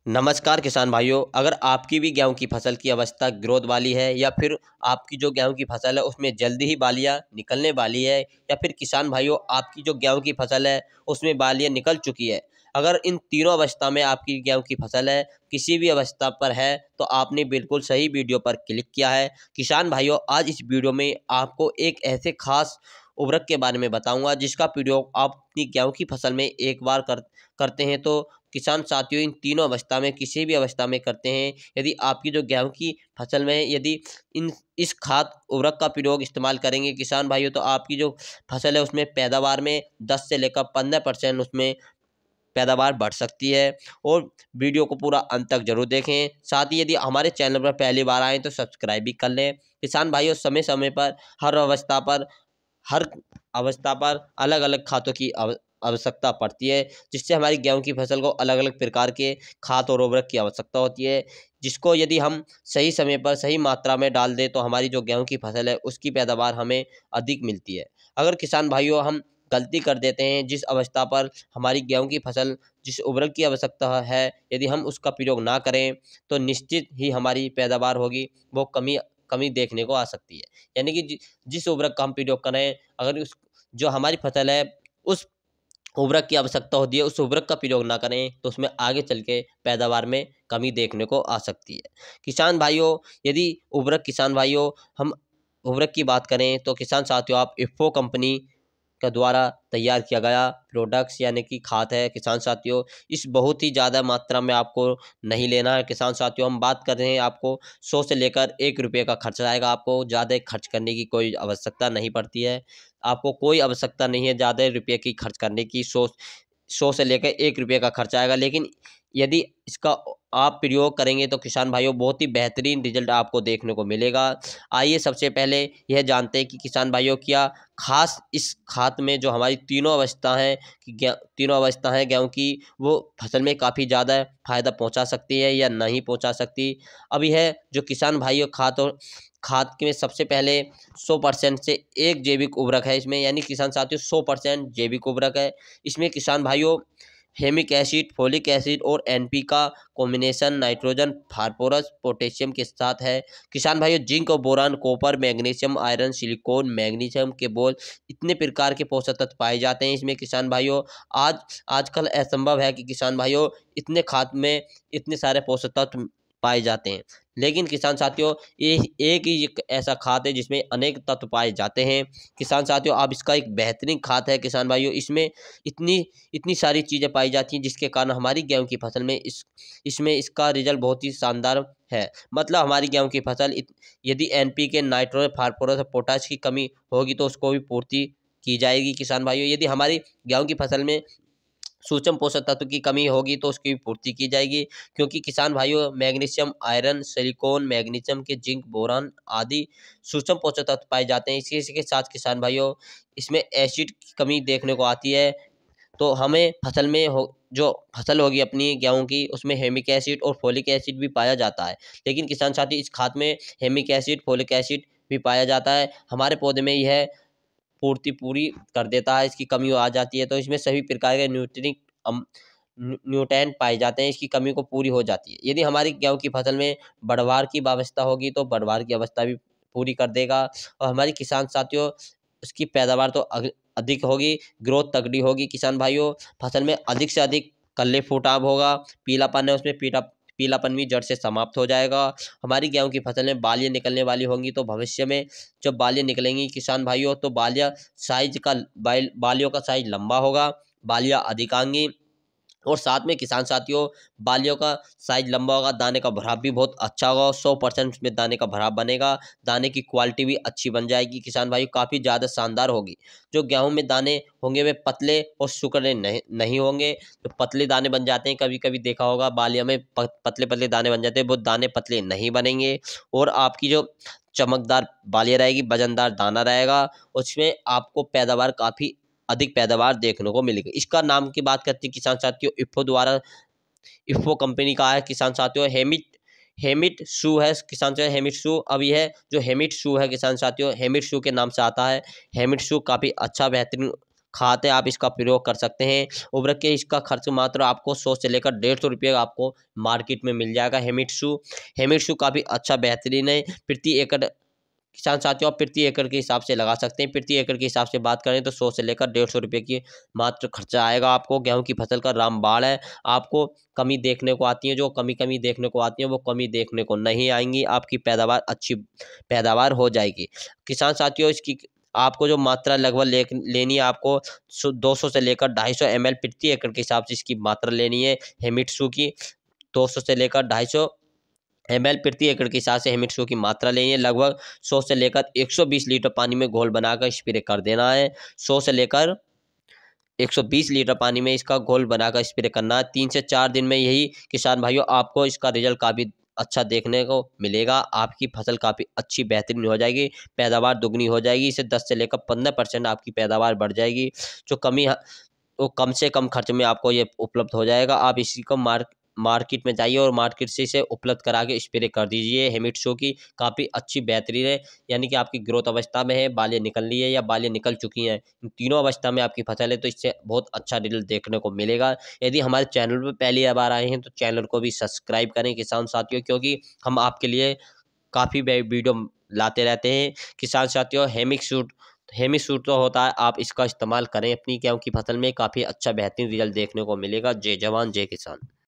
नमस्कार किसान भाइयों, अगर आपकी भी गेहूं की फसल की अवस्था ग्रोथ वाली है या फिर आपकी जो गेहूं की फसल है उसमें जल्दी ही बालियां निकलने वाली है या फिर किसान भाइयों आपकी जो गेहूं की फसल है उसमें बालियां निकल चुकी है। अगर इन तीनों अवस्था में आपकी गेहूं की फसल है, किसी भी अवस्था पर है, तो आपने बिल्कुल सही वीडियो पर क्लिक किया है। किसान भाइयों, आज इस वीडियो में आपको एक ऐसे खास उर्वरक के बारे में बताऊंगा जिसका प्रयोग आप अपनी गेहूं की फसल में एक बार करते हैं तो किसान साथियों इन तीनों अवस्था में किसी भी अवस्था में करते हैं, यदि आपकी जो गेहूं की फसल में यदि इन इस खाद उर्वरक का प्रयोग इस्तेमाल करेंगे किसान भाइयों, तो आपकी जो फसल है उसमें पैदावार में 10 से लेकर 15% उसमें पैदावार बढ़ सकती है। और वीडियो को पूरा अंत तक जरूर देखें। साथ ही यदि हमारे चैनल पर पहली बार आए तो सब्सक्राइब भी कर लें। किसान भाइयों, समय समय पर हर अवस्था पर अलग अलग खादों की आवश्यकता पड़ती है, जिससे हमारी गेहूं की फसल को अलग अलग प्रकार के खाद और उर्वरक की आवश्यकता होती है, जिसको यदि हम सही समय पर सही मात्रा में डाल दें तो हमारी जो गेहूं की फसल है उसकी पैदावार हमें अधिक मिलती है। अगर किसान भाइयों हम गलती कर देते हैं, जिस अवस्था पर हमारी गेहूं की फसल जिस उर्वरक की आवश्यकता है यदि हम उसका प्रयोग ना करें तो निश्चित ही हमारी पैदावार होगी वो कमी कमी देखने को आ सकती है। यानी कि जिस उर्वरक का हम प्रयोग करें, अगर उस जो हमारी फसल है उस उर्वरक की आवश्यकता होती है उस उर्वरक का प्रयोग ना करें तो उसमें आगे चल के पैदावार में कमी देखने को आ सकती है। किसान भाइयों, यदि किसान भाइयों हम उर्वरक की बात करें तो किसान साथियों आप इफ्को कंपनी के द्वारा तैयार किया गया प्रोडक्ट्स यानी कि खाद है किसान साथियों, इस बहुत ही ज़्यादा मात्रा में आपको नहीं लेना है। किसान साथियों हम बात कर रहे हैं, आपको 100 से लेकर 1 रुपये का खर्च आएगा। आपको ज़्यादा खर्च करने की कोई आवश्यकता नहीं पड़ती है। आपको कोई आवश्यकता नहीं है ज़्यादा रुपये की खर्च करने की। 100 से लेकर 1 रुपये का खर्चा आएगा, लेकिन यदि इसका आप प्रयोग करेंगे तो किसान भाइयों बहुत ही बेहतरीन रिजल्ट आपको देखने को मिलेगा। आइए सबसे पहले यह जानते हैं कि किसान भाइयों क्या खास इस खाद में जो हमारी तीनों अवस्था हैं कि तीनों अवस्था हैं गेहूं की, वो फसल में काफ़ी ज़्यादा फायदा पहुंचा सकती है या नहीं पहुंचा सकती। अब यह जो किसान भाइयों खाद के में सबसे पहले 100% से एक जैविक उर्वरक है इसमें, यानी किसान साथियों 100% जैविक उर्वरक है। इसमें किसान भाइयों हेमिक एसिड, फोलिक एसिड और एनपी का कॉम्बिनेशन नाइट्रोजन, फास्फोरस, पोटेशियम के साथ है। किसान भाइयों जिंक और boron, copper, magnesium, iron, silicon, magnesium के बोल इतने प्रकार के पोषक तत्व पाए जाते हैं इसमें। किसान भाइयों आजकल असंभव है कि किसान भाइयों इतने खाद में इतने सारे पोषक तत्व पाए जाते हैं, लेकिन किसान साथियों ये एक ही एक ऐसा खाद है जिसमें अनेक तत्व पाए जाते हैं। किसान साथियों आप इसका एक बेहतरीन खाद है किसान भाइयों, इसमें इतनी इतनी सारी चीज़ें पाई जाती हैं जिसके कारण हमारी गेहूं की फसल में इसमें इसका रिजल्ट बहुत ही शानदार है। मतलब हमारी गेहूं की फसल यदि एनपीके, नाइट्रोजन, फास्फोरस और पोटाश की कमी होगी तो उसको भी पूर्ति की जाएगी। किसान भाइयों यदि हमारी गेहूं की फसल में सूक्ष्म पोषक तत्व की कमी होगी तो उसकी भी पूर्ति की जाएगी, क्योंकि किसान भाइयों मैग्नीशियम, आयरन, सिलिकॉन, मैग्नीशियम के जिंक, बोरान आदि सूक्ष्म पोषक तत्व पाए जाते हैं। इसी के साथ किसान भाइयों इसमें एसिड की कमी देखने को आती है, तो हमें फसल में जो फसल होगी अपनी गेहूं की उसमें हेमिक एसिड और फोलिक एसिड भी पाया जाता है, लेकिन किसान साथी इस खाद में हेमिक एसिड, फोलिक एसिड भी पाया जाता है। हमारे पौधे में यह पूर्ति पूरी कर देता है, इसकी कमी आ जाती है तो इसमें सभी प्रकार के न्यूट्रेंट पाए जाते हैं, इसकी कमी को पूरी हो जाती है। यदि हमारी गेहूं की फसल में बढ़वार की अवस्था होगी तो बढ़वार की अवस्था भी पूरी कर देगा, और हमारी किसान साथियों उसकी पैदावार तो अधिक होगी, ग्रोथ तगड़ी होगी। किसान भाइयों फसल में अधिक से अधिक कल्ले फूटाव होगा, पीलापन है उसमें पीलापन भी जड़ से समाप्त हो जाएगा। हमारी गेहूं की फसल में बालियां निकलने वाली होंगी तो भविष्य में जब बालियां निकलेंगी किसान भाइयों तो बालियों का साइज लंबा होगा, बालियां अधिक आएंगी, और साथ में किसान साथियों बालियों का साइज लंबा होगा, दाने का भराव भी बहुत अच्छा होगा, 100% में दाने का भराव बनेगा, दाने की क्वालिटी भी अच्छी बन जाएगी। किसान भाई काफ़ी ज़्यादा शानदार होगी। जो गेहूं में दाने होंगे वे पतले और सुकड़े नहीं होंगे। जो पतले दाने बन जाते हैं, कभी कभी देखा होगा बालिया में पतले पतले दाने बन जाते हैं, वो दाने पतले नहीं बनेंगे, और आपकी जो चमकदार बालियाँ रहेगी, वजनदार दाना रहेगा, उसमें आपको पैदावार काफ़ी अधिक पैदावार देखने को मिलेगी। इसका नाम की बात करते हैं किसान साथियों इफ्को कंपनी का है किसान साथियों, हेमिट शू है किसान साथियों, हेमिट शू। अब यह जो हेमिट शू है किसान साथियों हेमिट शू के नाम से आता है। हेमिट शू काफ़ी अच्छा बेहतरीन खाद है आप इसका प्रयोग कर सकते हैं। उर्वरक के इसका खर्च मात्र आपको 100 से लेकर 150 रुपये आपको मार्केट में मिल जाएगा। हेमिटसू काफ़ी अच्छा बेहतरीन है। प्रति एकड़ किसान साथियों आप प्रति एकड़ के हिसाब से लगा सकते हैं। प्रति एकड़ के हिसाब से बात करें तो 100 से लेकर 150 रुपये की मात्र खर्चा आएगा आपको। गेहूं की फसल का रामबाण है, आपको कमी देखने को आती है, जो कमी देखने को आती है वो कमी देखने को नहीं आएंगी। आपकी पैदावार अच्छी पैदावार हो जाएगी। किसान साथियों इसकी आपको जो मात्रा लगभग लेनी है, आपको 200 से लेकर 250 ml प्रति एकड़ के हिसाब से इसकी मात्रा लेनी है। हेमिटसू की 200 से लेकर 250 ml प्रति एकड़ के हिसाब से हेमिटसू की मात्रा लेनी है। लगभग 100 से लेकर 120 लीटर पानी में घोल बनाकर स्प्रे कर देना है। 100 से लेकर 120 लीटर पानी में इसका घोल बनाकर स्प्रे करना है। 3 से 4 दिन में यही किसान भाइयों आपको इसका रिजल्ट काफ़ी अच्छा देखने को मिलेगा। आपकी फसल काफ़ी अच्छी बेहतरीन हो जाएगी, पैदावार दुगनी हो जाएगी। इससे 10 से लेकर 15% आपकी पैदावार बढ़ जाएगी। जो कमी वो कम से कम खर्च में आपको ये उपलब्ध हो जाएगा। आप इसी को मार्केट में जाइए और मार्केट से इसे उपलब्ध करा के स्प्रे कर दीजिए। हेमिटसू की काफ़ी अच्छी बेहतरीन है, यानी कि आपकी ग्रोथ अवस्था में है, बालें निकल रही है या बालें निकल चुकी हैं, इन तीनों अवस्था में आपकी फसल है, तो इससे बहुत अच्छा रिजल्ट देखने को मिलेगा। यदि हमारे चैनल पर पहली बार आए हैं तो चैनल को भी सब्सक्राइब करें किसान साथियों, क्योंकि हम आपके लिए काफ़ी वीडियो लाते रहते हैं। किसान साथियों हेमिसूट तो होता है, आप इसका इस्तेमाल करें अपनी गेहूं की फसल में, काफ़ी अच्छा बेहतरीन रिजल्ट देखने को मिलेगा। जय जवान जय किसान।